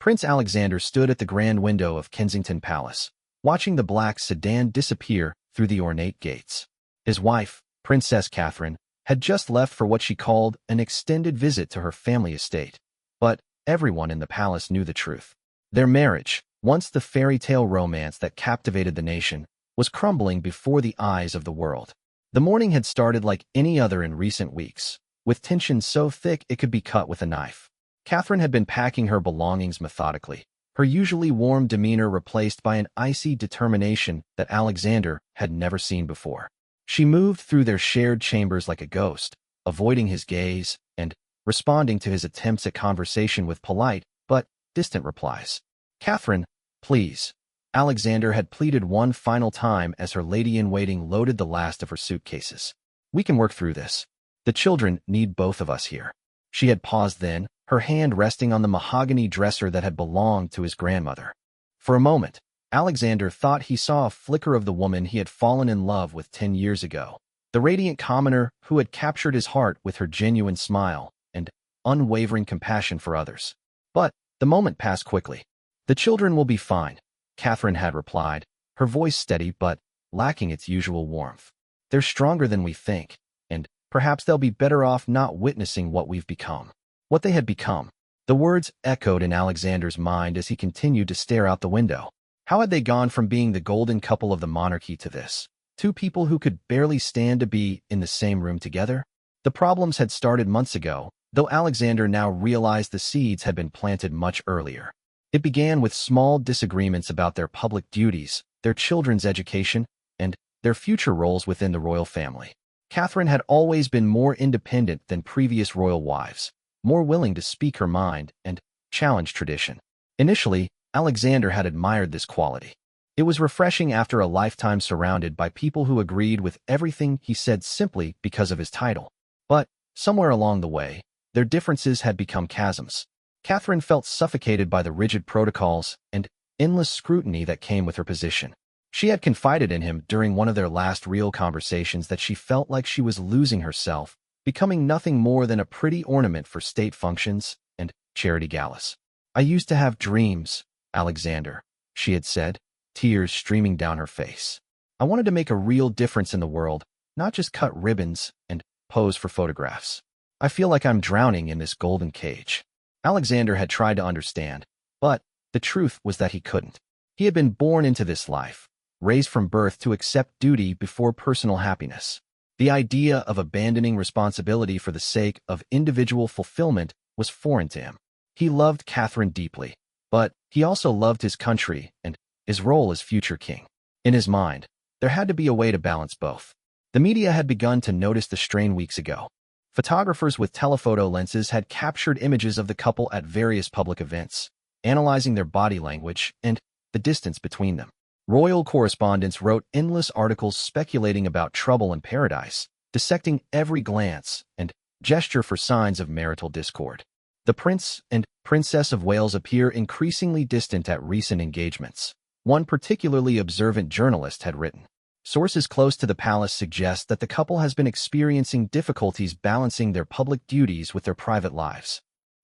Prince Alexander stood at the grand window of Kensington Palace, watching the black sedan disappear through the ornate gates. His wife, Princess Catherine, had just left for what she called an extended visit to her family estate. But everyone in the palace knew the truth. Their marriage, once the fairy tale romance that captivated the nation, was crumbling before the eyes of the world. The morning had started like any other in recent weeks, with tension so thick it could be cut with a knife. Catherine had been packing her belongings methodically, her usually warm demeanor replaced by an icy determination that Alexander had never seen before. She moved through their shared chambers like a ghost, avoiding his gaze and responding to his attempts at conversation with polite but distant replies. "Catherine, please," Alexander had pleaded one final time as her lady-in-waiting loaded the last of her suitcases. "We can work through this. The children need both of us here." She had paused then, her hand resting on the mahogany dresser that had belonged to his grandmother. For a moment, Alexander thought he saw a flicker of the woman he had fallen in love with 10 years ago, the radiant commoner who had captured his heart with her genuine smile and unwavering compassion for others. But the moment passed quickly. "The children will be fine," Catherine had replied, her voice steady but lacking its usual warmth. "They're stronger than we think, and perhaps they'll be better off not witnessing what we've become." What they had become. The words echoed in Alexander's mind as he continued to stare out the window. How had they gone from being the golden couple of the monarchy to this? Two people who could barely stand to be in the same room together? The problems had started months ago, though Alexander now realized the seeds had been planted much earlier. It began with small disagreements about their public duties, their children's education, and their future roles within the royal family. Catherine had always been more independent than previous royal wives, more willing to speak her mind and challenge tradition. Initially, Alexander had admired this quality. It was refreshing after a lifetime surrounded by people who agreed with everything he said simply because of his title. But somewhere along the way, their differences had become chasms. Catherine felt suffocated by the rigid protocols and endless scrutiny that came with her position. She had confided in him during one of their last real conversations that she felt like she was losing herself, becoming nothing more than a pretty ornament for state functions and charity galas. "I used to have dreams, Alexander," she had said, tears streaming down her face. "I wanted to make a real difference in the world, not just cut ribbons and pose for photographs. I feel like I'm drowning in this golden cage." Alexander had tried to understand, but the truth was that he couldn't. He had been born into this life, raised from birth to accept duty before personal happiness. The idea of abandoning responsibility for the sake of individual fulfillment was foreign to him. He loved Catherine deeply, but he also loved his country and his role as future king. In his mind, there had to be a way to balance both. The media had begun to notice the strain weeks ago. Photographers with telephoto lenses had captured images of the couple at various public events, analyzing their body language and the distance between them. Royal correspondents wrote endless articles speculating about trouble in paradise, dissecting every glance and gesture for signs of marital discord. The Prince and Princess of Wales appear increasingly distant at recent engagements, one particularly observant journalist had written. Sources close to the palace suggest that the couple has been experiencing difficulties balancing their public duties with their private lives.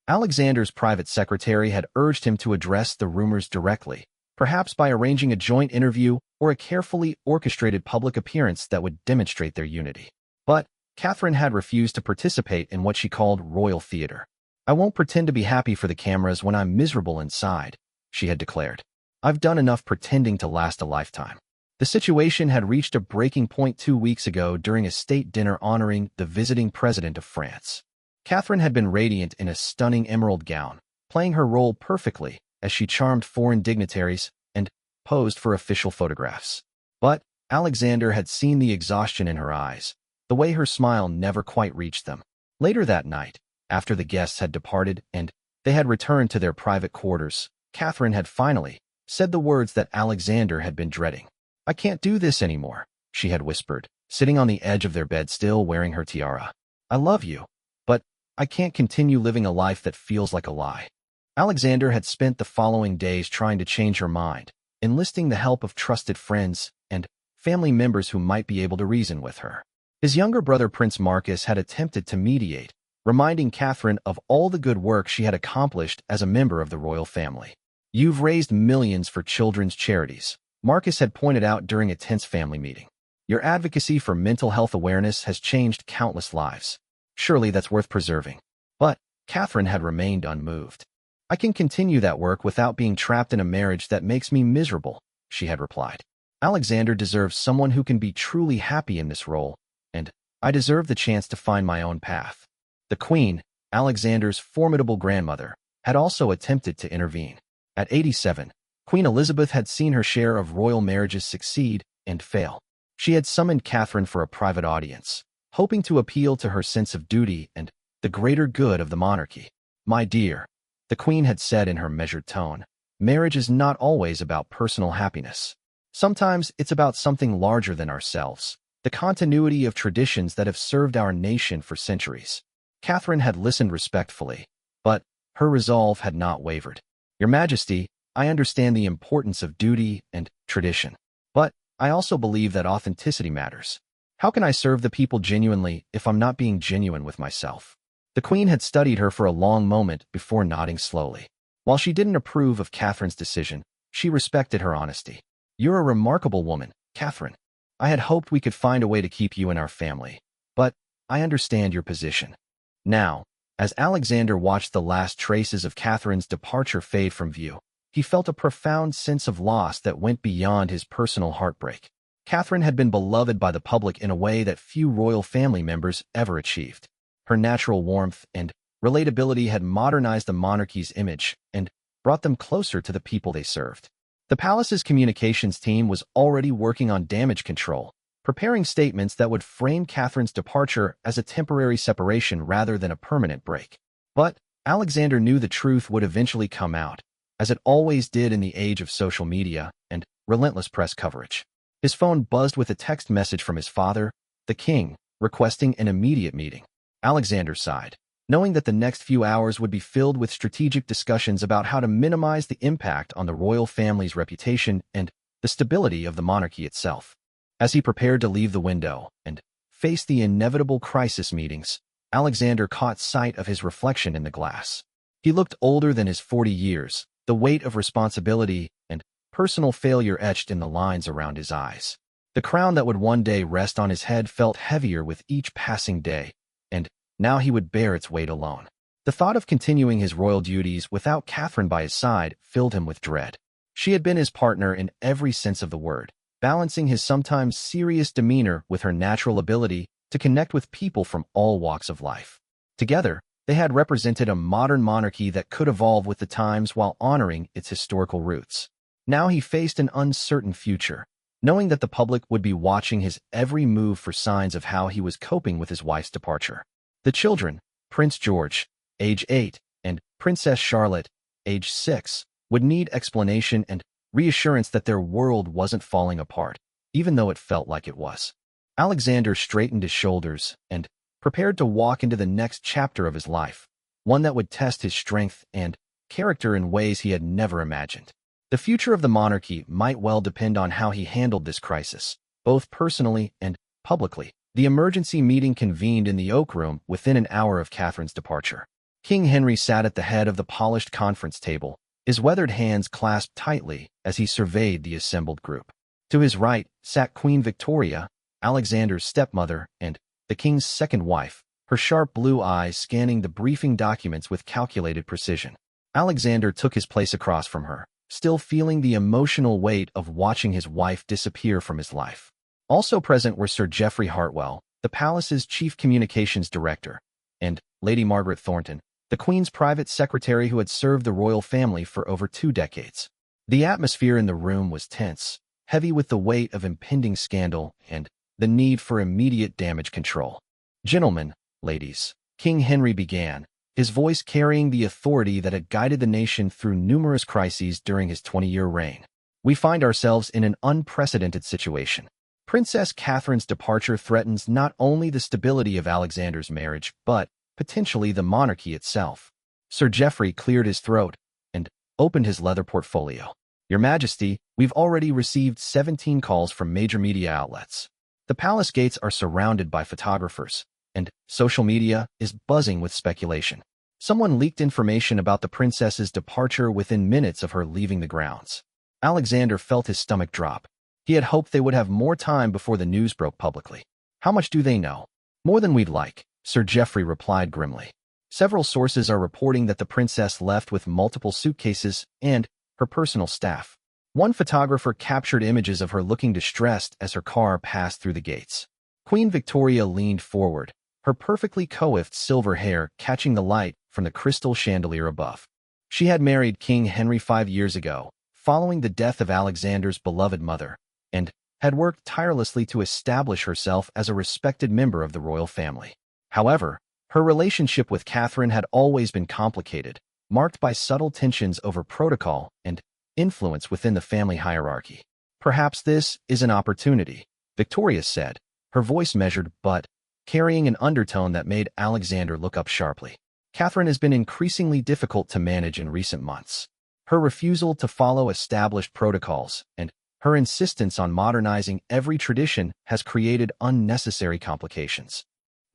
Alexander's private secretary had urged him to address the rumors directly, perhaps by arranging a joint interview or a carefully orchestrated public appearance that would demonstrate their unity. But Catherine had refused to participate in what she called royal theater. "I won't pretend to be happy for the cameras when I'm miserable inside," she had declared. "I've done enough pretending to last a lifetime." The situation had reached a breaking point 2 weeks ago during a state dinner honoring the visiting president of France. Catherine had been radiant in a stunning emerald gown, playing her role perfectly as she charmed foreign dignitaries and posed for official photographs. But Alexander had seen the exhaustion in her eyes, the way her smile never quite reached them. Later that night, after the guests had departed and they had returned to their private quarters, Catherine had finally said the words that Alexander had been dreading. "I can't do this anymore," she had whispered, sitting on the edge of their bed still wearing her tiara. "I love you, but I can't continue living a life that feels like a lie." Alexander had spent the following days trying to change her mind, enlisting the help of trusted friends and family members who might be able to reason with her. His younger brother Prince Marcus had attempted to mediate, reminding Catherine of all the good work she had accomplished as a member of the royal family. "You've raised millions for children's charities," Marcus had pointed out during a tense family meeting. "Your advocacy for mental health awareness has changed countless lives. Surely that's worth preserving." But Catherine had remained unmoved. "I can continue that work without being trapped in a marriage that makes me miserable," she had replied. "Alexander deserves someone who can be truly happy in this role, and I deserve the chance to find my own path." The Queen, Alexander's formidable grandmother, had also attempted to intervene. At 87, Queen Elizabeth had seen her share of royal marriages succeed and fail. She had summoned Catherine for a private audience, hoping to appeal to her sense of duty and the greater good of the monarchy. "My dear," the Queen had said in her measured tone, "marriage is not always about personal happiness. Sometimes it's about something larger than ourselves, the continuity of traditions that have served our nation for centuries." Catherine had listened respectfully, but her resolve had not wavered. "Your Majesty, I understand the importance of duty and tradition, but I also believe that authenticity matters. How can I serve the people genuinely if I'm not being genuine with myself?" The Queen had studied her for a long moment before nodding slowly. While she didn't approve of Catherine's decision, she respected her honesty. "You're a remarkable woman, Catherine. I had hoped we could find a way to keep you in our family, but I understand your position." Now, as Alexander watched the last traces of Catherine's departure fade from view, he felt a profound sense of loss that went beyond his personal heartbreak. Catherine had been beloved by the public in a way that few royal family members ever achieved. Her natural warmth and relatability had modernized the monarchy's image and brought them closer to the people they served. The palace's communications team was already working on damage control, preparing statements that would frame Catherine's departure as a temporary separation rather than a permanent break. But Alexander knew the truth would eventually come out, as it always did in the age of social media and relentless press coverage. His phone buzzed with a text message from his father, the king, requesting an immediate meeting. Alexander sighed, knowing that the next few hours would be filled with strategic discussions about how to minimize the impact on the royal family's reputation and the stability of the monarchy itself. As he prepared to leave the window and face the inevitable crisis meetings, Alexander caught sight of his reflection in the glass. He looked older than his 40 years, the weight of responsibility and personal failure etched in the lines around his eyes. The crown that would one day rest on his head felt heavier with each passing day, and now he would bear its weight alone. The thought of continuing his royal duties without Catherine by his side filled him with dread. She had been his partner in every sense of the word, balancing his sometimes serious demeanor with her natural ability to connect with people from all walks of life. Together, they had represented a modern monarchy that could evolve with the times while honoring its historical roots. Now he faced an uncertain future, knowing that the public would be watching his every move for signs of how he was coping with his wife's departure. The children, Prince George, age 8, and Princess Charlotte, age 6, would need explanation and reassurance that their world wasn't falling apart, even though it felt like it was. Alexander straightened his shoulders and prepared to walk into the next chapter of his life, one that would test his strength and character in ways he had never imagined. The future of the monarchy might well depend on how he handled this crisis, both personally and publicly. The emergency meeting convened in the Oak Room within an hour of Catherine's departure. King Henry sat at the head of the polished conference table, his weathered hands clasped tightly as he surveyed the assembled group. To his right sat Queen Victoria, Alexander's stepmother and the king's second wife, her sharp blue eyes scanning the briefing documents with calculated precision. Alexander took his place across from her, still feeling the emotional weight of watching his wife disappear from his life. Also present were Sir Geoffrey Hartwell, the palace's chief communications director, and Lady Margaret Thornton, the Queen's private secretary who had served the royal family for over 2 decades. The atmosphere in the room was tense, heavy with the weight of impending scandal and the need for immediate damage control. "Gentlemen, ladies," King Henry began, his voice carrying the authority that had guided the nation through numerous crises during his 20-year reign. "We find ourselves in an unprecedented situation. Princess Catherine's departure threatens not only the stability of Alexander's marriage, but potentially the monarchy itself." Sir Geoffrey cleared his throat and opened his leather portfolio. "Your Majesty, we've already received 17 calls from major media outlets. The palace gates are surrounded by photographers, and social media is buzzing with speculation. Someone leaked information about the princess's departure within minutes of her leaving the grounds. Alexander felt his stomach drop. He had hoped they would have more time before the news broke publicly. How much do they know? More than we'd like, Sir Geoffrey replied grimly. Several sources are reporting that the princess left with multiple suitcases and her personal staff. One photographer captured images of her looking distressed as her car passed through the gates. Queen Victoria leaned forward, her perfectly coiffed silver hair catching the light from the crystal chandelier above. She had married King Henry 5 years ago, following the death of Alexander's beloved mother, and had worked tirelessly to establish herself as a respected member of the royal family. However, her relationship with Catherine had always been complicated, marked by subtle tensions over protocol and influence within the family hierarchy. Perhaps this is an opportunity, Victoria said, her voice measured but carrying an undertone that made Alexander look up sharply. Catherine has been increasingly difficult to manage in recent months. Her refusal to follow established protocols and her insistence on modernizing every tradition has created unnecessary complications.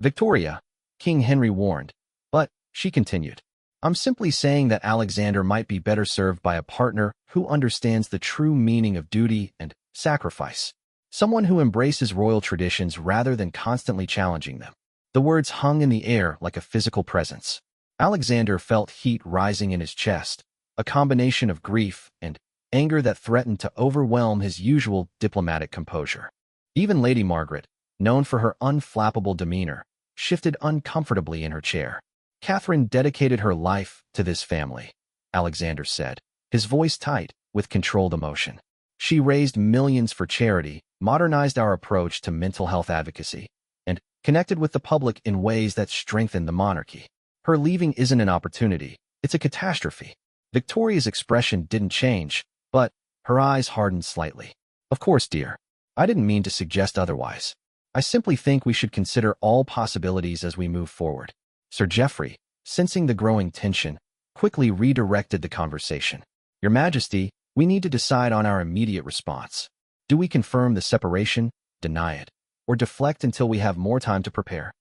Victoria, King Henry warned, but she continued, I'm simply saying that Alexander might be better served by a partner who understands the true meaning of duty and sacrifice. Someone who embraces royal traditions rather than constantly challenging them. The words hung in the air like a physical presence. Alexander felt heat rising in his chest, a combination of grief and anger that threatened to overwhelm his usual diplomatic composure. Even Lady Margaret, known for her unflappable demeanor, shifted uncomfortably in her chair. Catherine dedicated her life to this family, Alexander said, his voice tight with controlled emotion. She raised millions for charity, modernized our approach to mental health advocacy, and connected with the public in ways that strengthened the monarchy. Her leaving isn't an opportunity, it's a catastrophe. Victoria's expression didn't change, but her eyes hardened slightly. Of course, dear. I didn't mean to suggest otherwise. I simply think we should consider all possibilities as we move forward. Sir Geoffrey, sensing the growing tension, quickly redirected the conversation. Your Majesty, we need to decide on our immediate response. Do we confirm the separation, deny it, or deflect until we have more time to prepare?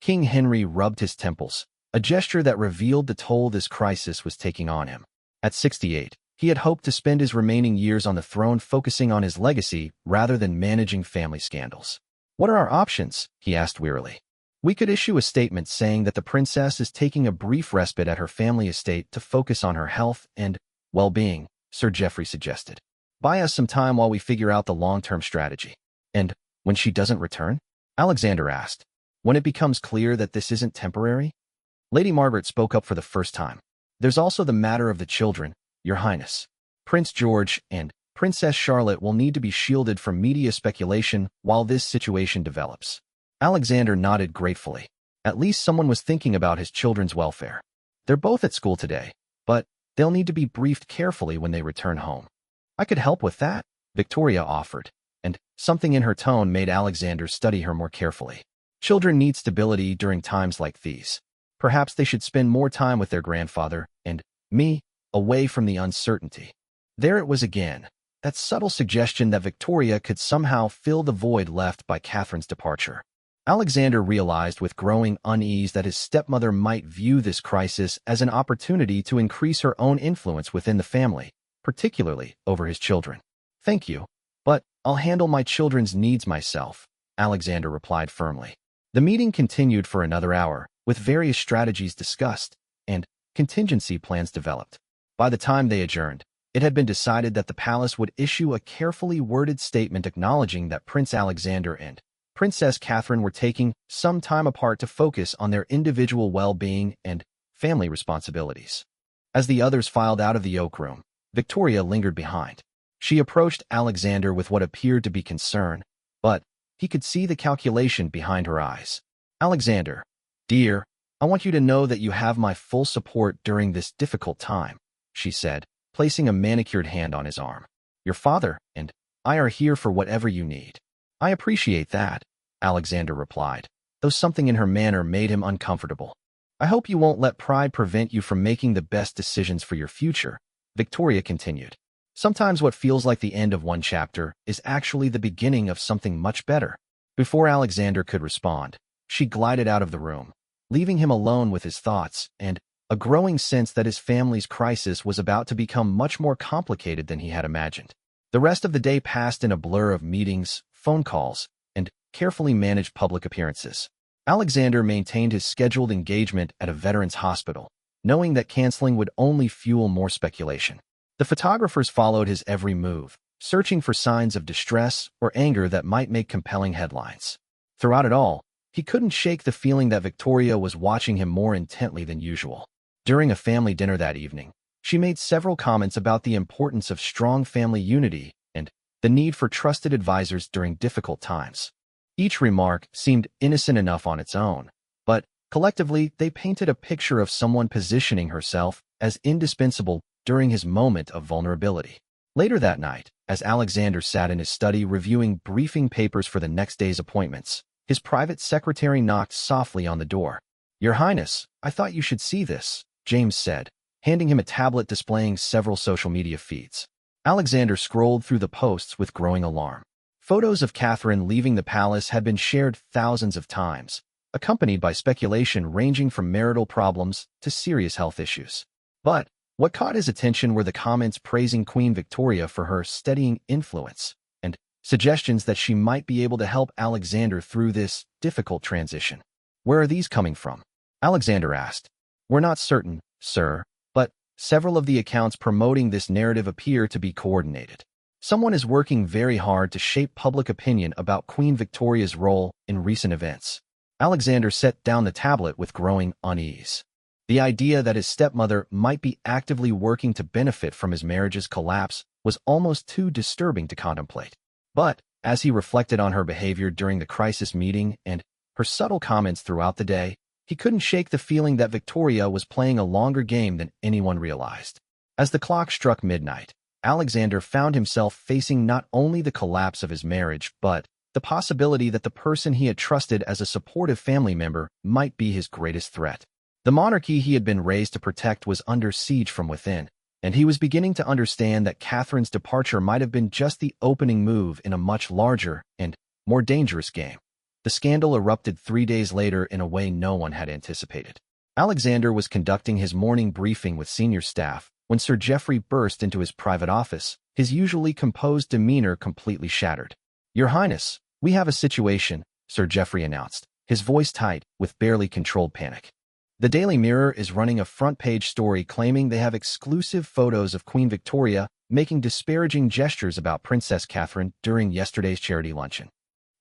King Henry rubbed his temples, a gesture that revealed the toll this crisis was taking on him. At 68, he had hoped to spend his remaining years on the throne focusing on his legacy rather than managing family scandals. What are our options? He asked wearily. We could issue a statement saying that the princess is taking a brief respite at her family estate to focus on her health and well-being, Sir Geoffrey suggested. Buy us some time while we figure out the long-term strategy. And when she doesn't return? Alexander asked. When it becomes clear that this isn't temporary? Lady Margaret spoke up for the first time. There's also the matter of the children, Your Highness. Prince George and Princess Charlotte will need to be shielded from media speculation while this situation develops. Alexander nodded gratefully. At least someone was thinking about his children's welfare. They're both at school today, but they'll need to be briefed carefully when they return home. I could help with that, Victoria offered, and something in her tone made Alexander study her more carefully. Children need stability during times like these. Perhaps they should spend more time with their grandfather and me, away from the uncertainty. There it was again, that subtle suggestion that Victoria could somehow fill the void left by Catherine's departure. Alexander realized with growing unease that his stepmother might view this crisis as an opportunity to increase her own influence within the family, particularly over his children. Thank you, but I'll handle my children's needs myself, Alexander replied firmly. The meeting continued for another hour, with various strategies discussed and contingency plans developed. By the time they adjourned, it had been decided that the palace would issue a carefully worded statement acknowledging that Prince Alexander and Princess Catherine were taking some time apart to focus on their individual well-being and family responsibilities. As the others filed out of the oak room, Victoria lingered behind. She approached Alexander with what appeared to be concern, but he could see the calculation behind her eyes. Alexander, dear, I want you to know that you have my full support during this difficult time, she said, placing a manicured hand on his arm. Your father and I are here for whatever you need. I appreciate that, Alexander replied, though something in her manner made him uncomfortable. I hope you won't let pride prevent you from making the best decisions for your future, Victoria continued. Sometimes what feels like the end of one chapter is actually the beginning of something much better. Before Alexander could respond, She glided out of the room, leaving him alone with his thoughts and a growing sense that his family's crisis was about to become much more complicated than he had imagined. The rest of the day passed in a blur of meetings, phone calls, and carefully managed public appearances. Alexander maintained his scheduled engagement at a veterans hospital, knowing that canceling would only fuel more speculation. The photographers followed his every move, searching for signs of distress or anger that might make compelling headlines. Throughout it all, he couldn't shake the feeling that Victoria was watching him more intently than usual. During a family dinner that evening, she made several comments about the importance of strong family unity and the need for trusted advisors during difficult times. Each remark seemed innocent enough on its own, but collectively they painted a picture of someone positioning herself as indispensable during his moment of vulnerability. Later that night, as Alexander sat in his study reviewing briefing papers for the next day's appointments, his private secretary knocked softly on the door. "Your Highness, I thought you should see this," James said, handing him a tablet displaying several social media feeds. Alexander scrolled through the posts with growing alarm. Photos of Catherine leaving the palace had been shared thousands of times, accompanied by speculation ranging from marital problems to serious health issues. But what caught his attention were the comments praising Queen Victoria for her steadying influence and suggestions that she might be able to help Alexander through this difficult transition. "Where are these coming from?" Alexander asked. "We're not certain, sir, but several of the accounts promoting this narrative appear to be coordinated. Someone is working very hard to shape public opinion about Queen Victoria's role in recent events." Alexander set down the tablet with growing unease. The idea that his stepmother might be actively working to benefit from his marriage's collapse was almost too disturbing to contemplate. But as he reflected on her behavior during the crisis meeting and her subtle comments throughout the day, he couldn't shake the feeling that Victoria was playing a longer game than anyone realized. As the clock struck midnight, Alexander found himself facing not only the collapse of his marriage, but the possibility that the person he had trusted as a supportive family member might be his greatest threat. The monarchy he had been raised to protect was under siege from within, and he was beginning to understand that Catherine's departure might have been just the opening move in a much larger and more dangerous game. The scandal erupted 3 days later in a way no one had anticipated. Alexander was conducting his morning briefing with senior staff when Sir Geoffrey burst into his private office, his usually composed demeanor completely shattered. "Your Highness, we have a situation," Sir Geoffrey announced, his voice tight with barely controlled panic. "The Daily Mirror is running a front-page story claiming they have exclusive photos of Queen Victoria making disparaging gestures about Princess Catherine during yesterday's charity luncheon."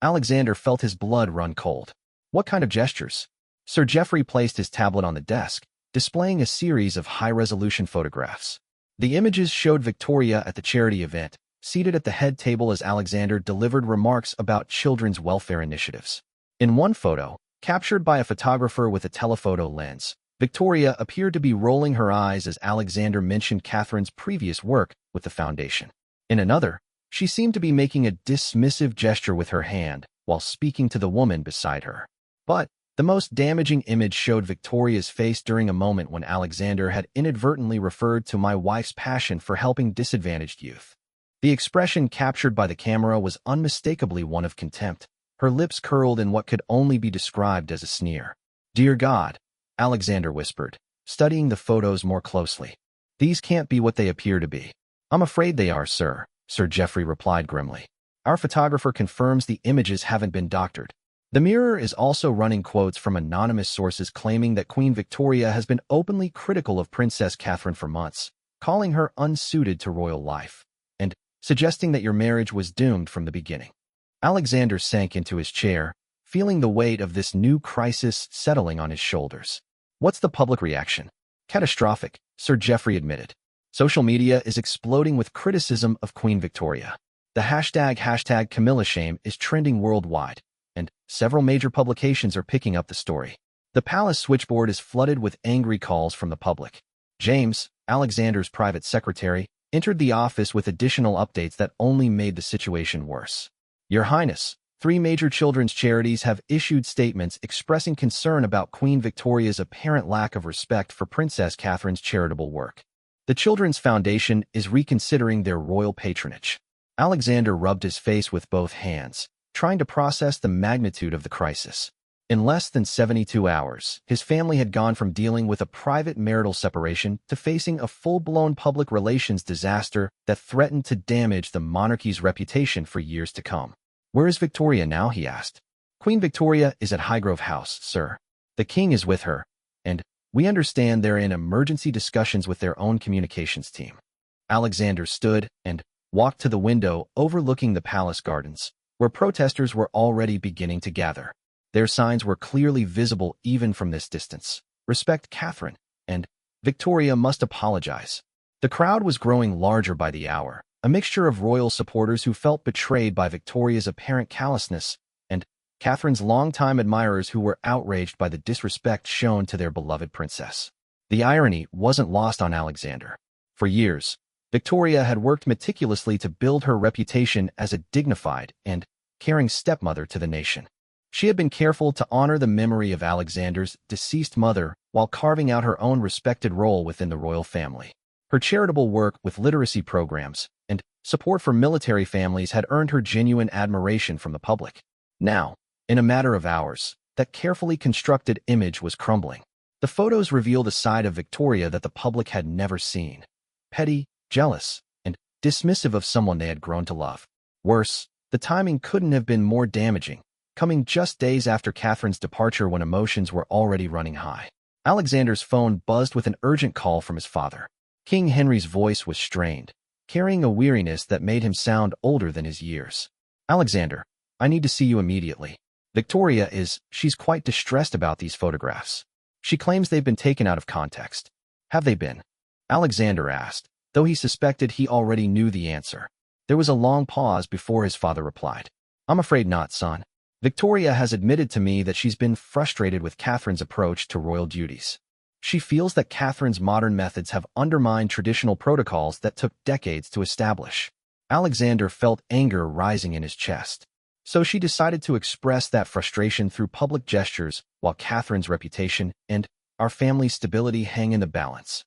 Alexander felt his blood run cold. "What kind of gestures?" Sir Geoffrey placed his tablet on the desk, displaying a series of high-resolution photographs. The images showed Victoria at the charity event, seated at the head table as Alexander delivered remarks about children's welfare initiatives. In one photo, captured by a photographer with a telephoto lens, Victoria appeared to be rolling her eyes as Alexander mentioned Catherine's previous work with the foundation. In another, she seemed to be making a dismissive gesture with her hand while speaking to the woman beside her. But the most damaging image showed Victoria's face during a moment when Alexander had inadvertently referred to "my wife's passion for helping disadvantaged youth." The expression captured by the camera was unmistakably one of contempt, her lips curled in what could only be described as a sneer. "Dear God," Alexander whispered, studying the photos more closely. "These can't be what they appear to be." "I'm afraid they are, sir," Sir Geoffrey replied grimly. "Our photographer confirms the images haven't been doctored." The Mirror is also running quotes from anonymous sources claiming that Queen Victoria has been openly critical of Princess Catherine for months, calling her unsuited to royal life, and suggesting that your marriage was doomed from the beginning. Alexander sank into his chair, feeling the weight of this new crisis settling on his shoulders. "What's the public reaction?" "Catastrophic," Sir Geoffrey admitted. "Social media is exploding with criticism of Queen Victoria. The hashtag Camilla shame is trending worldwide, and several major publications are picking up the story. The palace switchboard is flooded with angry calls from the public." James, Alexander's private secretary, entered the office with additional updates that only made the situation worse. "Your Highness, 3 major children's charities have issued statements expressing concern about Queen Victoria's apparent lack of respect for Princess Catherine's charitable work. The Children's Foundation is reconsidering their royal patronage." Alexander rubbed his face with both hands, trying to process the magnitude of the crisis. In less than 72 hours, his family had gone from dealing with a private marital separation to facing a full-blown public relations disaster that threatened to damage the monarchy's reputation for years to come. "Where is Victoria now?" he asked. "Queen Victoria is at Highgrove House, sir. The king is with her, and we understand they're in emergency discussions with their own communications team." Alexander stood and walked to the window overlooking the palace gardens, where protesters were already beginning to gather. Their signs were clearly visible even from this distance. "Respect Catherine," and "Victoria must apologize." The crowd was growing larger by the hour, a mixture of royal supporters who felt betrayed by Victoria's apparent callousness and Catherine's longtime admirers who were outraged by the disrespect shown to their beloved princess. The irony wasn't lost on Alexander. For years, Victoria had worked meticulously to build her reputation as a dignified and caring stepmother to the nation. She had been careful to honor the memory of Alexander's deceased mother while carving out her own respected role within the royal family. Her charitable work with literacy programs and support for military families had earned her genuine admiration from the public. Now, in a matter of hours, that carefully constructed image was crumbling. The photos revealed a side of Victoria that the public had never seen: petty, jealous, and dismissive of someone they had grown to love. Worse, the timing couldn't have been more damaging, coming just days after Catherine's departure when emotions were already running high. Alexander's phone buzzed with an urgent call from his father. King Henry's voice was strained, carrying a weariness that made him sound older than his years. "Alexander, I need to see you immediately. She's quite distressed about these photographs. She claims they've been taken out of context." "Have they been?" Alexander asked, though he suspected he already knew the answer. There was a long pause before his father replied. "I'm afraid not, son. Victoria has admitted to me that she's been frustrated with Catherine's approach to royal duties. She feels that Catherine's modern methods have undermined traditional protocols that took decades to establish." Alexander felt anger rising in his chest. So she decided to express that frustration through public gestures while Catherine's reputation and our family's stability hang in the balance.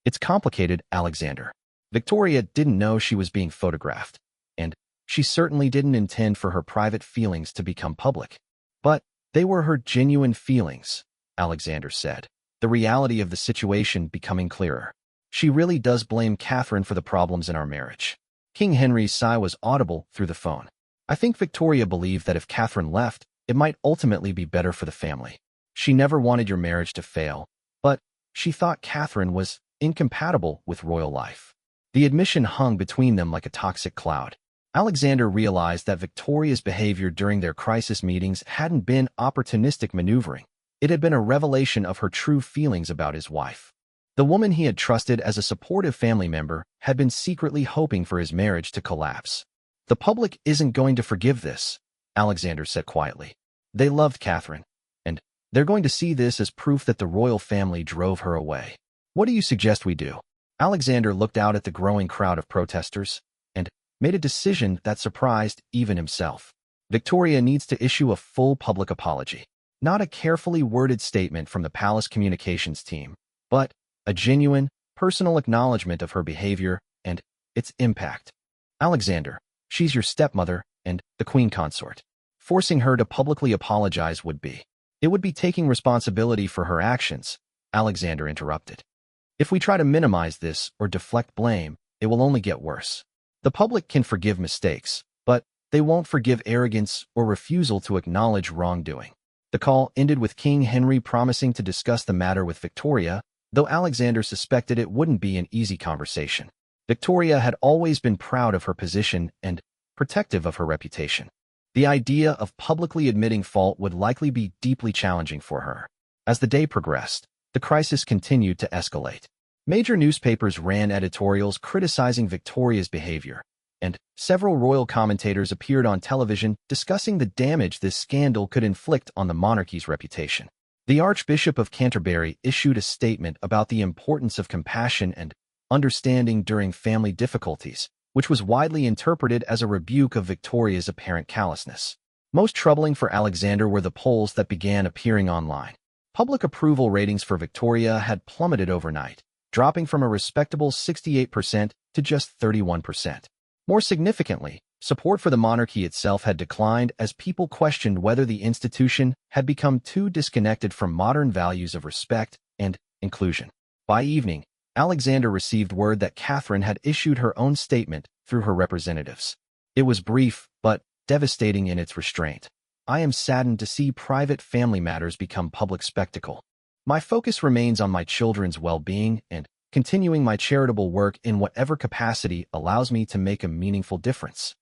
"It's complicated, Alexander. Victoria didn't know she was being photographed, and she certainly didn't intend for her private feelings to become public. But they were her genuine feelings," Alexander said, the reality of the situation becoming clearer. "She really does blame Catherine for the problems in our marriage." King Henry's sigh was audible through the phone. "I think Victoria believed that if Catherine left, it might ultimately be better for the family. She never wanted your marriage to fail, but she thought Catherine was incompatible with royal life." The admission hung between them like a toxic cloud. Alexander realized that Victoria's behavior during their crisis meetings hadn't been opportunistic maneuvering. It had been a revelation of her true feelings about his wife. The woman he had trusted as a supportive family member had been secretly hoping for his marriage to collapse. "The public isn't going to forgive this," Alexander said quietly. "They loved Catherine, and they're going to see this as proof that the royal family drove her away. What do you suggest we do?" Alexander looked out at the growing crowd of protesters and made a decision that surprised even himself. Victoria needs to issue a full public apology. Not a carefully worded statement from the palace communications team, but a genuine, personal acknowledgement of her behavior and its impact. "Alexander, she's your stepmother and the queen consort. Forcing her to publicly apologize it would be taking responsibility for her actions," Alexander interrupted. "If we try to minimize this or deflect blame, it will only get worse. The public can forgive mistakes, but they won't forgive arrogance or refusal to acknowledge wrongdoing." The call ended with King Henry promising to discuss the matter with Victoria, though Alexander suspected it wouldn't be an easy conversation. Victoria had always been proud of her position and protective of her reputation. The idea of publicly admitting fault would likely be deeply challenging for her. As the day progressed, the crisis continued to escalate. Major newspapers ran editorials criticizing Victoria's behavior, and several royal commentators appeared on television discussing the damage this scandal could inflict on the monarchy's reputation. The Archbishop of Canterbury issued a statement about the importance of compassion and understanding during family difficulties, which was widely interpreted as a rebuke of Victoria's apparent callousness. Most troubling for Alexander were the polls that began appearing online. Public approval ratings for Victoria had plummeted overnight, dropping from a respectable 68% to just 31%. More significantly, Support for the monarchy itself had declined as people questioned whether the institution had become too disconnected from modern values of respect and inclusion. By evening, Alexander received word that Catherine had issued her own statement through her representatives. It was brief, but devastating in its restraint. I am saddened to see private family matters become public spectacle. My focus remains on my children's well-being and continuing my charitable work in whatever capacity allows me to make a meaningful difference.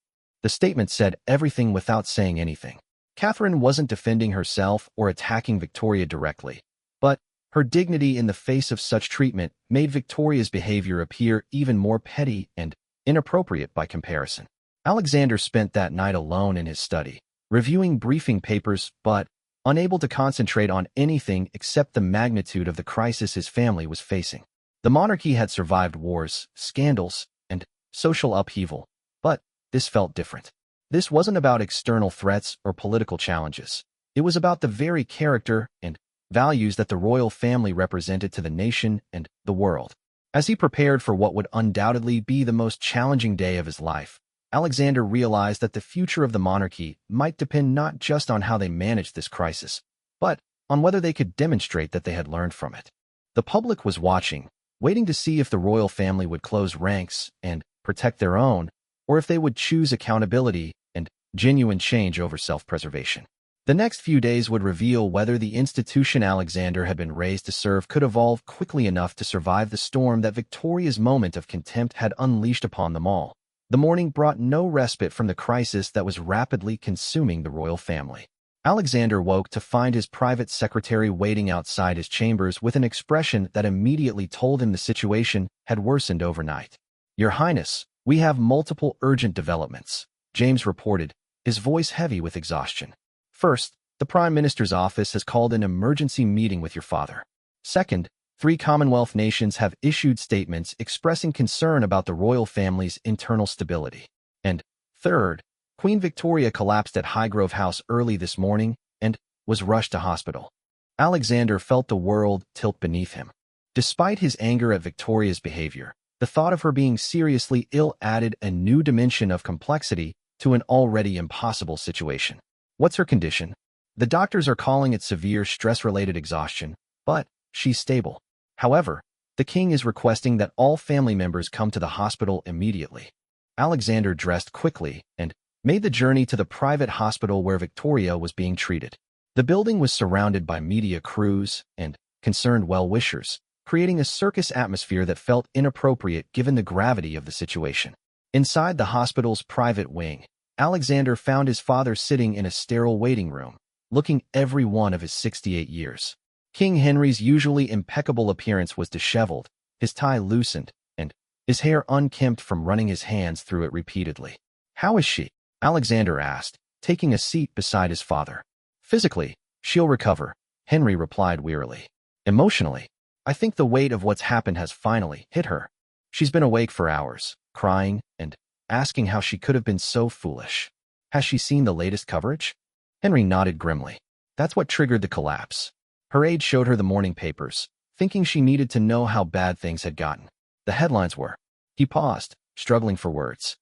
The statement said everything without saying anything. Catherine wasn't defending herself or attacking Victoria directly, but her dignity in the face of such treatment made Victoria's behavior appear even more petty and inappropriate by comparison. Alexander spent that night alone in his study, reviewing briefing papers but unable to concentrate on anything except the magnitude of the crisis his family was facing. The monarchy had survived wars, scandals, and social upheaval, but this felt different. This wasn't about external threats or political challenges. It was about the very character and values that the royal family represented to the nation and the world. As he prepared for what would undoubtedly be the most challenging day of his life, Alexander realized that the future of the monarchy might depend not just on how they managed this crisis, but on whether they could demonstrate that they had learned from it. The public was watching, waiting to see if the royal family would close ranks and protect their own, or if they would choose accountability and genuine change over self-preservation. The next few days would reveal whether the institution Alexander had been raised to serve could evolve quickly enough to survive the storm that Victoria's moment of contempt had unleashed upon them all. The morning brought no respite from the crisis that was rapidly consuming the royal family. Alexander woke to find his private secretary waiting outside his chambers with an expression that immediately told him the situation had worsened overnight. "Your Highness, we have multiple urgent developments," James reported, his voice heavy with exhaustion. "First, the Prime Minister's office has called an emergency meeting with your father. Second, 3 Commonwealth nations have issued statements expressing concern about the royal family's internal stability. And third, Queen Victoria collapsed at Highgrove House early this morning and was rushed to hospital." Alexander felt the world tilt beneath him. Despite his anger at Victoria's behavior, the thought of her being seriously ill added a new dimension of complexity to an already impossible situation. "What's her condition?" "The doctors are calling it severe stress-related exhaustion, but she's stable. However, the king is requesting that all family members come to the hospital immediately." Alexander dressed quickly and made the journey to the private hospital where Victoria was being treated. The building was surrounded by media crews and concerned well-wishers, creating a circus atmosphere that felt inappropriate given the gravity of the situation. Inside the hospital's private wing, Alexander found his father sitting in a sterile waiting room, looking every one of his 68 years. King Henry's usually impeccable appearance was disheveled, his tie loosened, and his hair unkempt from running his hands through it repeatedly. "How is she?" Alexander asked, taking a seat beside his father. "Physically, she'll recover," Henry replied wearily. "Emotionally, I think the weight of what's happened has finally hit her. She's been awake for hours, crying and asking how she could have been so foolish. Has she seen the latest coverage?" Henry nodded grimly. "That's what triggered the collapse. Her aide showed her the morning papers, thinking she needed to know how bad things had gotten. The headlines were—" He paused, struggling for words.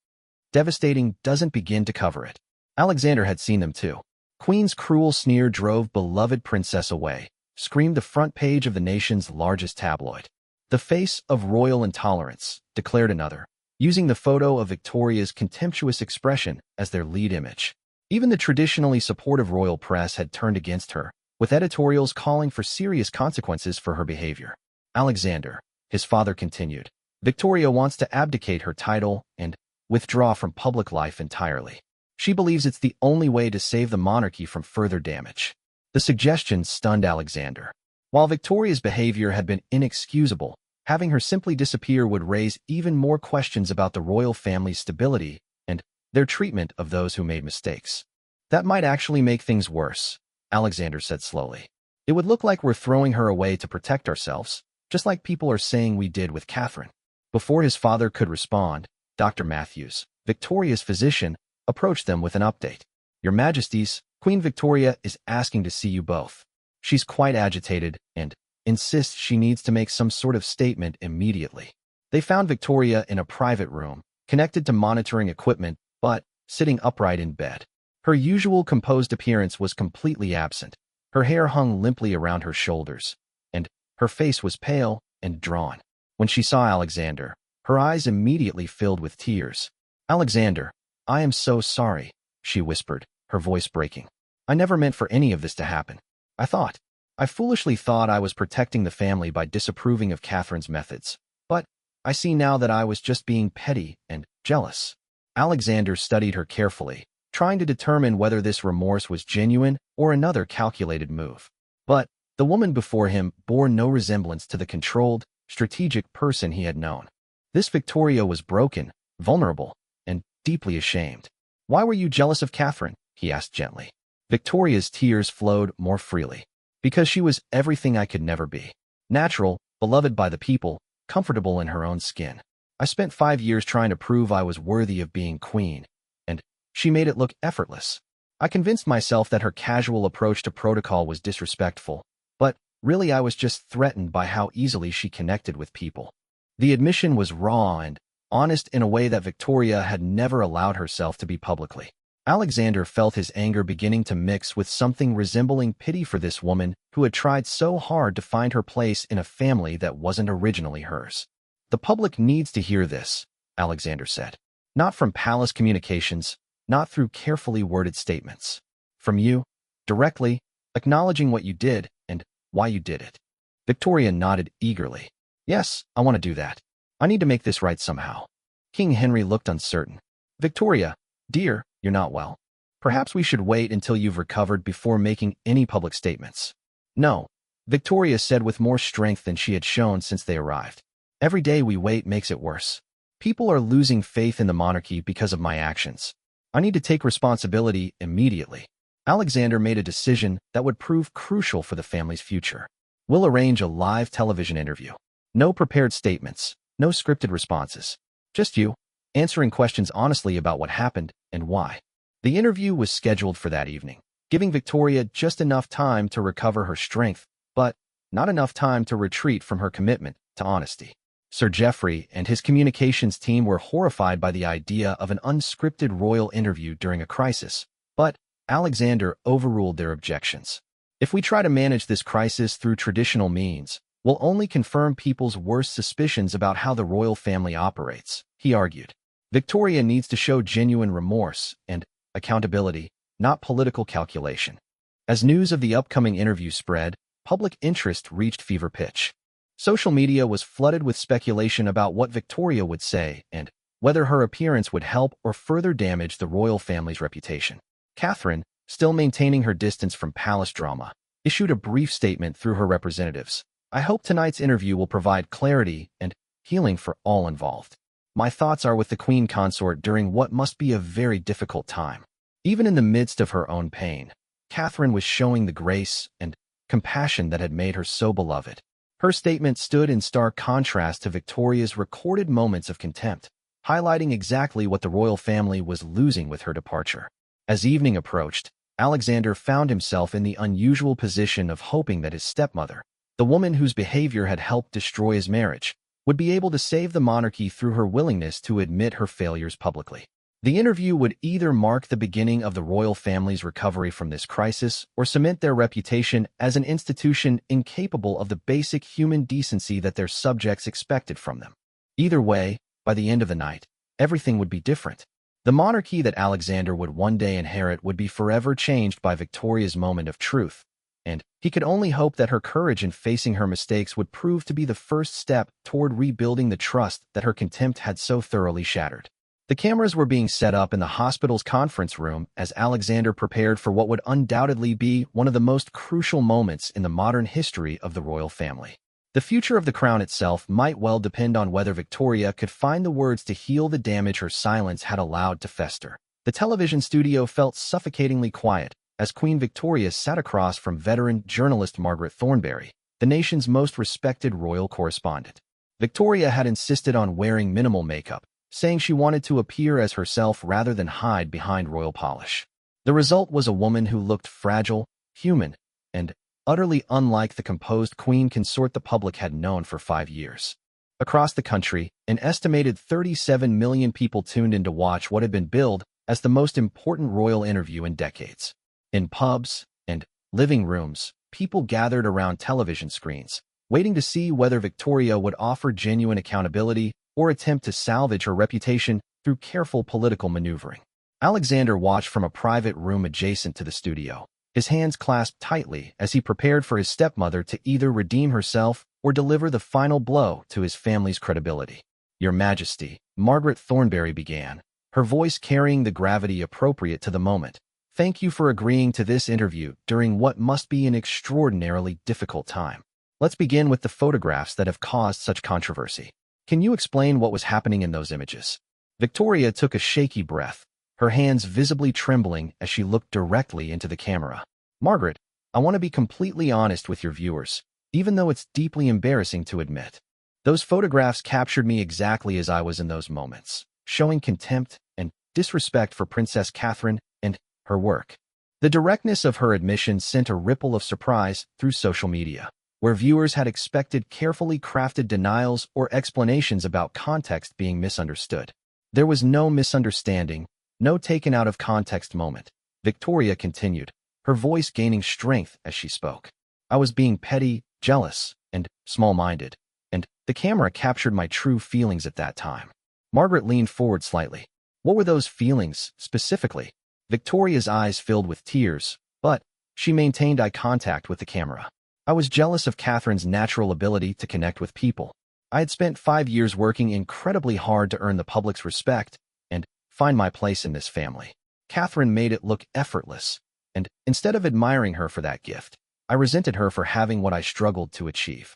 "Devastating doesn't begin to cover it." Alexander had seen them too. "Queen's cruel sneer drove beloved princess away," screamed the front page of the nation's largest tabloid. "The face of royal intolerance," declared another, using the photo of Victoria's contemptuous expression as their lead image. Even the traditionally supportive royal press had turned against her, with editorials calling for serious consequences for her behavior. "Alexander," his father continued, "Victoria wants to abdicate her title and withdraw from public life entirely. She believes it's the only way to save the monarchy from further damage." The suggestion stunned Alexander. While Victoria's behavior had been inexcusable, having her simply disappear would raise even more questions about the royal family's stability and their treatment of those who made mistakes. "That might actually make things worse," Alexander said slowly. "It would look like we're throwing her away to protect ourselves, just like people are saying we did with Catherine." Before his father could respond, Dr. Matthews, Victoria's physician, approached them with an update. "Your Majesties, Queen Victoria is asking to see you both. She's quite agitated and insists she needs to make some sort of statement immediately." They found Victoria in a private room, connected to monitoring equipment, but sitting upright in bed. Her usual composed appearance was completely absent. Her hair hung limply around her shoulders, and her face was pale and drawn. When she saw Alexander, her eyes immediately filled with tears. "Alexander, I am so sorry," she whispered, her voice breaking. "I never meant for any of this to happen. I foolishly thought I was protecting the family by disapproving of Catherine's methods. But I see now that I was just being petty and jealous." Alexander studied her carefully, trying to determine whether this remorse was genuine or another calculated move. But the woman before him bore no resemblance to the controlled, strategic person he had known. This Victoria was broken, vulnerable, and deeply ashamed. "Why were you jealous of Catherine?" he asked gently. Victoria's tears flowed more freely. "Because she was everything I could never be. Natural, beloved by the people, comfortable in her own skin. I spent 5 years trying to prove I was worthy of being queen, and she made it look effortless. I convinced myself that her casual approach to protocol was disrespectful, but really I was just threatened by how easily she connected with people." The admission was raw and honest in a way that Victoria had never allowed herself to be publicly. Alexander felt his anger beginning to mix with something resembling pity for this woman who had tried so hard to find her place in a family that wasn't originally hers. "The public needs to hear this," Alexander said. "Not from palace communications, not through carefully worded statements. From you, directly, acknowledging what you did and why you did it." Victoria nodded eagerly. "Yes, I want to do that. I need to make this right somehow." King Henry looked uncertain. "Victoria, dear, you're not well. Perhaps we should wait until you've recovered before making any public statements." "No," Victoria said with more strength than she had shown since they arrived. "Every day we wait makes it worse. People are losing faith in the monarchy because of my actions. I need to take responsibility immediately." Alexander made a decision that would prove crucial for the family's future. "We'll arrange a live television interview. No prepared statements, no scripted responses. Just you, answering questions honestly about what happened and why." The interview was scheduled for that evening, giving Victoria just enough time to recover her strength, but not enough time to retreat from her commitment to honesty. Sir Geoffrey and his communications team were horrified by the idea of an unscripted royal interview during a crisis, but Alexander overruled their objections. "If we try to manage this crisis through traditional means, we'll only confirm people's worst suspicions about how the royal family operates," he argued. "Victoria needs to show genuine remorse and accountability, not political calculation." As news of the upcoming interview spread, public interest reached fever pitch. Social media was flooded with speculation about what Victoria would say and whether her appearance would help or further damage the royal family's reputation. Catherine, still maintaining her distance from palace drama, issued a brief statement through her representatives. "I hope tonight's interview will provide clarity and healing for all involved. My thoughts are with the Queen Consort during what must be a very difficult time." Even in the midst of her own pain, Catherine was showing the grace and compassion that had made her so beloved. Her statement stood in stark contrast to Victoria's recorded moments of contempt, highlighting exactly what the royal family was losing with her departure. As evening approached, Alexander found himself in the unusual position of hoping that his stepmother, the woman whose behavior had helped destroy his marriage, would be able to save the monarchy through her willingness to admit her failures publicly. The interview would either mark the beginning of the royal family's recovery from this crisis or cement their reputation as an institution incapable of the basic human decency that their subjects expected from them. Either way, by the end of the night, everything would be different. The monarchy that Alexander would one day inherit would be forever changed by Victoria's moment of truth, and he could only hope that her courage in facing her mistakes would prove to be the first step toward rebuilding the trust that her contempt had so thoroughly shattered. The cameras were being set up in the hospital's conference room as Alexander prepared for what would undoubtedly be one of the most crucial moments in the modern history of the royal family. The future of the crown itself might well depend on whether Victoria could find the words to heal the damage her silence had allowed to fester. The television studio felt suffocatingly quiet as Queen Victoria sat across from veteran journalist Margaret Thornberry, the nation's most respected royal correspondent. Victoria had insisted on wearing minimal makeup, saying she wanted to appear as herself rather than hide behind royal polish. The result was a woman who looked fragile, human, and utterly unlike the composed queen consort the public had known for 5 years. Across the country, an estimated 37 million people tuned in to watch what had been billed as the most important royal interview in decades. In pubs and living rooms, people gathered around television screens, waiting to see whether Victoria would offer genuine accountability or attempt to salvage her reputation through careful political maneuvering. Alexander watched from a private room adjacent to the studio, his hands clasped tightly as he prepared for his stepmother to either redeem herself or deliver the final blow to his family's credibility. "Your Majesty," Margaret Thornberry began, her voice carrying the gravity appropriate to the moment. "Thank you for agreeing to this interview during what must be an extraordinarily difficult time. Let's begin with the photographs that have caused such controversy. Can you explain what was happening in those images?" Victoria took a shaky breath, her hands visibly trembling as she looked directly into the camera. "Margaret, I want to be completely honest with your viewers, even though it's deeply embarrassing to admit. Those photographs captured me exactly as I was in those moments, showing contempt and disrespect for Princess Catherine and her work." The directness of her admission sent a ripple of surprise through social media, where viewers had expected carefully crafted denials or explanations about context being misunderstood. There was no misunderstanding, no taken out of context moment. Victoria continued, her voice gaining strength as she spoke. "I was being petty, jealous, and small-minded, and the camera captured my true feelings at that time." Margaret leaned forward slightly. "What were those feelings, specifically?" Victoria's eyes filled with tears, but she maintained eye contact with the camera. "I was jealous of Catherine's natural ability to connect with people. I had spent 5 years working incredibly hard to earn the public's respect and find my place in this family. Catherine made it look effortless, and instead of admiring her for that gift, I resented her for having what I struggled to achieve."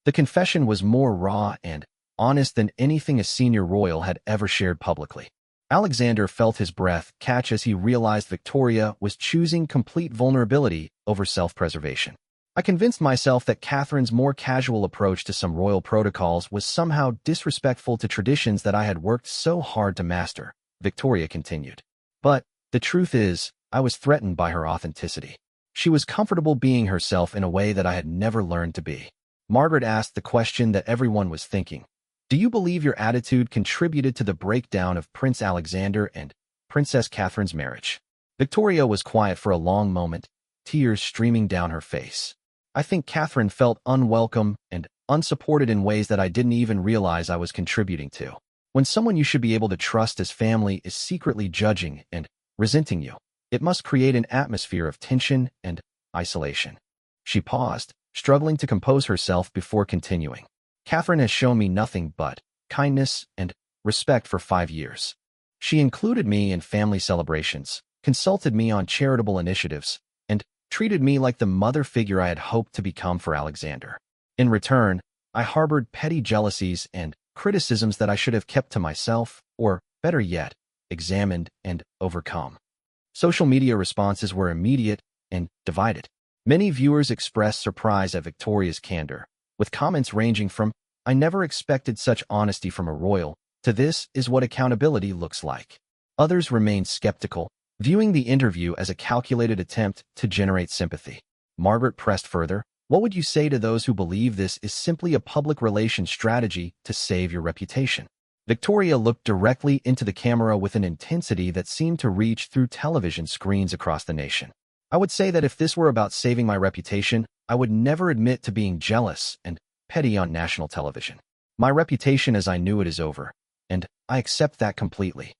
The confession was more raw and honest than anything a senior royal had ever shared publicly. Alexander felt his breath catch as he realized Victoria was choosing complete vulnerability over self-preservation. "I convinced myself that Catherine's more casual approach to some royal protocols was somehow disrespectful to traditions that I had worked so hard to master," Victoria continued. "But the truth is, I was threatened by her authenticity. She was comfortable being herself in a way that I had never learned to be." Margaret asked the question that everyone was thinking. "Do you believe your attitude contributed to the breakdown of Prince Alexander and Princess Catherine's marriage?" Victoria was quiet for a long moment, tears streaming down her face. "I think Catherine felt unwelcome and unsupported in ways that I didn't even realize I was contributing to. When someone you should be able to trust as family is secretly judging and resenting you, it must create an atmosphere of tension and isolation." She paused, struggling to compose herself before continuing. "Catherine has shown me nothing but kindness and respect for 5 years. She included me in family celebrations, consulted me on charitable initiatives, and treated me like the mother figure I had hoped to become for Alexander. In return, I harbored petty jealousies and criticisms that I should have kept to myself, or, better yet, examined and overcome." Social media responses were immediate and divided. Many viewers expressed surprise at Victoria's candor, with comments ranging from, "I never expected such honesty from a royal," to "This is what accountability looks like." Others remained skeptical, viewing the interview as a calculated attempt to generate sympathy. Margaret pressed further, "What would you say to those who believe this is simply a public relations strategy to save your reputation?" Victoria looked directly into the camera with an intensity that seemed to reach through television screens across the nation. "I would say that if this were about saving my reputation, I would never admit to being jealous and petty on national television. My reputation as I knew it is over, and I accept that completely."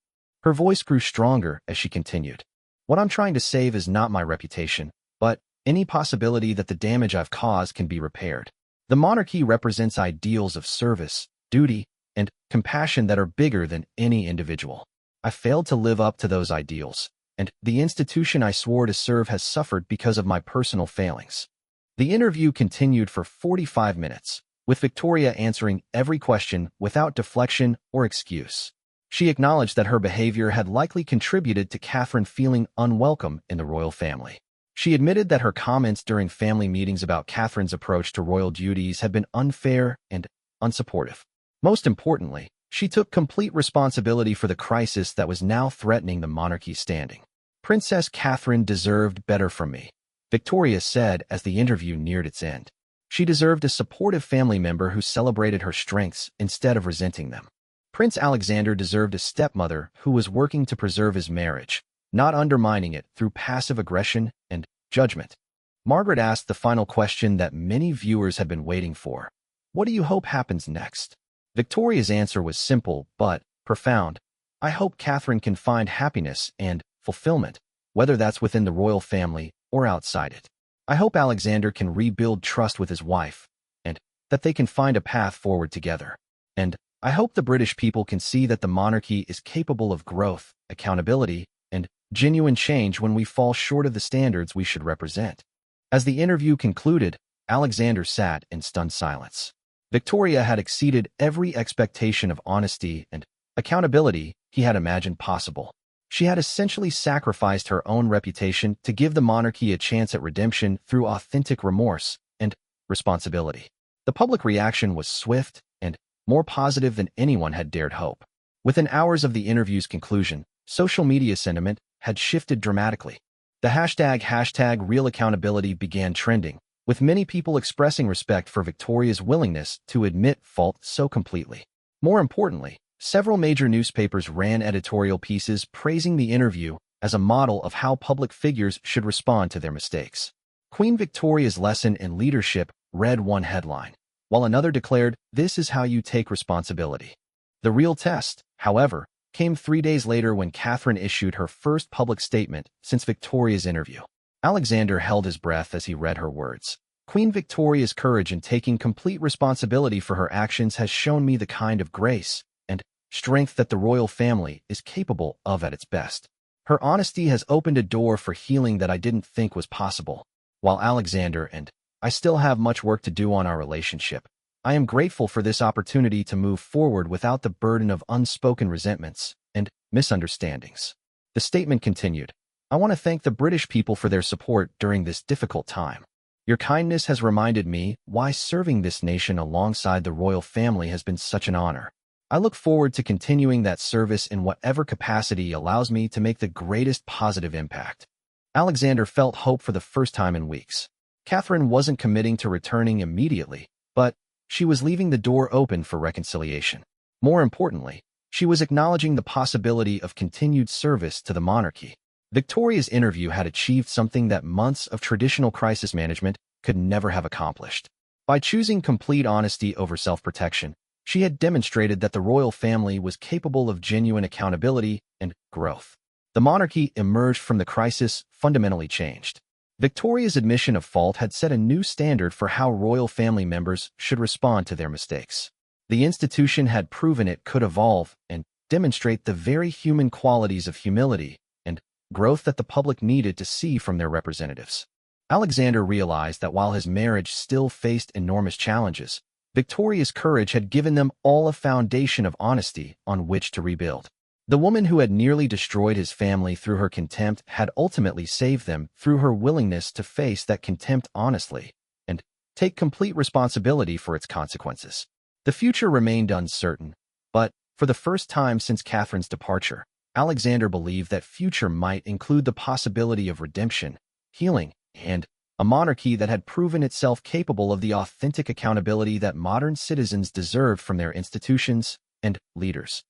Her voice grew stronger as she continued. "What I'm trying to save is not my reputation, but any possibility that the damage I've caused can be repaired. The monarchy represents ideals of service, duty, and compassion that are bigger than any individual. I failed to live up to those ideals, and the institution I swore to serve has suffered because of my personal failings." The interview continued for 45 minutes, with Victoria answering every question without deflection or excuse. She acknowledged that her behavior had likely contributed to Catherine feeling unwelcome in the royal family. She admitted that her comments during family meetings about Catherine's approach to royal duties had been unfair and unsupportive. Most importantly, she took complete responsibility for the crisis that was now threatening the monarchy's standing. "Princess Catherine deserved better from me," Victoria said as the interview neared its end. She deserved a supportive family member who celebrated her strengths instead of resenting them. Prince Alexander deserved a stepmother who was working to preserve his marriage, not undermining it through passive aggression and judgment. Margaret asked the final question that many viewers had been waiting for. What do you hope happens next? Victoria's answer was simple but profound. I hope Catherine can find happiness and fulfillment, whether that's within the royal family or outside it. I hope Alexander can rebuild trust with his wife, and that they can find a path forward together. And I hope the British people can see that the monarchy is capable of growth, accountability, and genuine change when we fall short of the standards we should represent. As the interview concluded, Alexander sat in stunned silence. Victoria had exceeded every expectation of honesty and accountability he had imagined possible. She had essentially sacrificed her own reputation to give the monarchy a chance at redemption through authentic remorse and responsibility. The public reaction was swift and more positive than anyone had dared hope. Within hours of the interview's conclusion, social media sentiment had shifted dramatically. The hashtag real accountability began trending, with many people expressing respect for Victoria's willingness to admit fault so completely. More importantly, several major newspapers ran editorial pieces praising the interview as a model of how public figures should respond to their mistakes. Queen Victoria's lesson in leadership read one headline, while another declared, "This is how you take responsibility." The real test, however, came 3 days later when Catherine issued her first public statement since Victoria's interview. Alexander held his breath as he read her words. Queen Victoria's courage in taking complete responsibility for her actions has shown me the kind of grace and strength that the royal family is capable of at its best. Her honesty has opened a door for healing that I didn't think was possible. While Alexander and I still have much work to do on our relationship, I am grateful for this opportunity to move forward without the burden of unspoken resentments and misunderstandings. The statement continued, I want to thank the British people for their support during this difficult time. Your kindness has reminded me why serving this nation alongside the royal family has been such an honor. I look forward to continuing that service in whatever capacity allows me to make the greatest positive impact. Alexander felt hope for the first time in weeks. Catherine wasn't committing to returning immediately, but she was leaving the door open for reconciliation. More importantly, she was acknowledging the possibility of continued service to the monarchy. Victoria's interview had achieved something that months of traditional crisis management could never have accomplished. By choosing complete honesty over self-protection, she had demonstrated that the royal family was capable of genuine accountability and growth. The monarchy emerged from the crisis fundamentally changed. Victoria's admission of fault had set a new standard for how royal family members should respond to their mistakes. The institution had proven it could evolve and demonstrate the very human qualities of humility and growth that the public needed to see from their representatives. Alexander realized that while his marriage still faced enormous challenges, Victoria's courage had given them all a foundation of honesty on which to rebuild. The woman who had nearly destroyed his family through her contempt had ultimately saved them through her willingness to face that contempt honestly and take complete responsibility for its consequences. The future remained uncertain, but for the first time since Catherine's departure, Alexander believed that future might include the possibility of redemption, healing, and a monarchy that had proven itself capable of the authentic accountability that modern citizens deserved from their institutions and leaders.